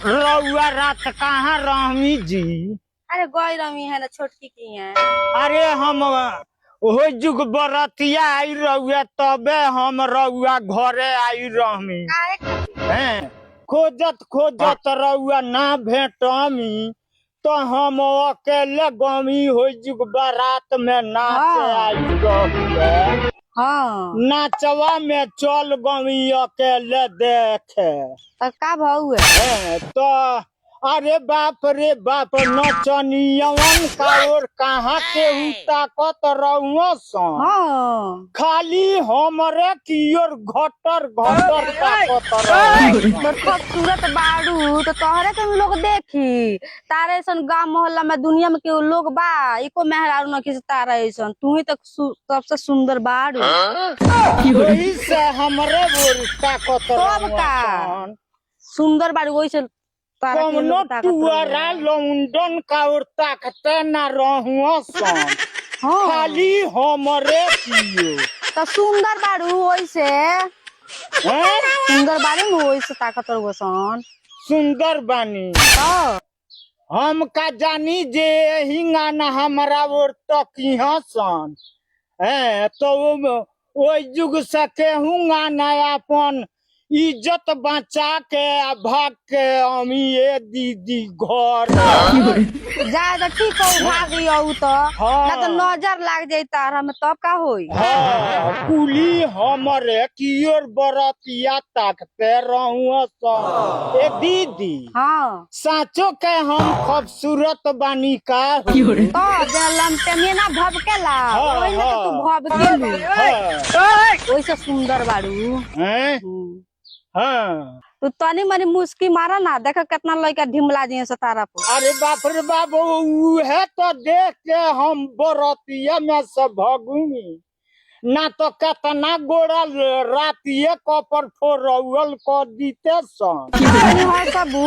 रउआ रात कहाँ रहमी जी? अरे गई रमी है ना, छोटकी की है। अरे हम हो जुग बरतिया आई रउआ तबे हम रउआ घरे आई रहमी। काहे खातिर? हैं खोजत खोजत रउआ ना भेटमी तो हम अकेले गमी हो जुग बारात में नाचे आई रहुए। हाँ नाचवा में चल गमी अकेले देखे। तो का भाऊ है? तो अरे बाप रे बाप नचनियन का और कहाँ के ताकत रहुआ सन। हाँ खाली हमरे की ओर घटर घटर ताकत रहुआ। खूबसूरत बाड़ू तो तोहरे के हम लोग देखी। तारे ऐसन गांव मोहल्ला में दुनिया में केहू लोग बा एको मेहरारू न किसी तारा ऐसन। तू ही तो सबसे सुंदर बाड़ू। वही से हमरे ओर ताकत तब का रहुआ। सुंदर बाड़ू वही से तारा के कौनो लोग ताकत टुअरा रहे। लौंडन का और ताकते ना रहुआ सन। हाँ खाली हमरे कियो। तो सुंदर बाड़ू वही से हैं? सुंदर बाड़ू न वही से ताकत रहुआ। सुंदर बानी हम का जानी जे हिंगाना हमारा और तकिया सन है तो वो जुग सके हुंगाना अपन इज्जत बचा के आ भाग के अमी ये दीदी घर। ज्यादा ठीक हो भाग लियो तो ना तो नजर लाग जाई तारा में तब का होई। कुली हमरे की ओर बरतिया ताकते रहूं सन। ए दीदी हाँ साचो के हम खूबसूरत बानी का तो लमटे में ना भबकेला ओही में तो तू भबकेलू। ओइसे सुंदर बाड़ू। हैं? हाँ तू तनी मनी मुस्की मारा ना, देख कितना लड़का ढिमला दिए से तारा पर। अरे बाप रे बाप उहे तो देख के हम बरतिया में से भगूंगी ना तो कितना गोड़ा रातिये कपर फोरवल कर दीते सन। सबू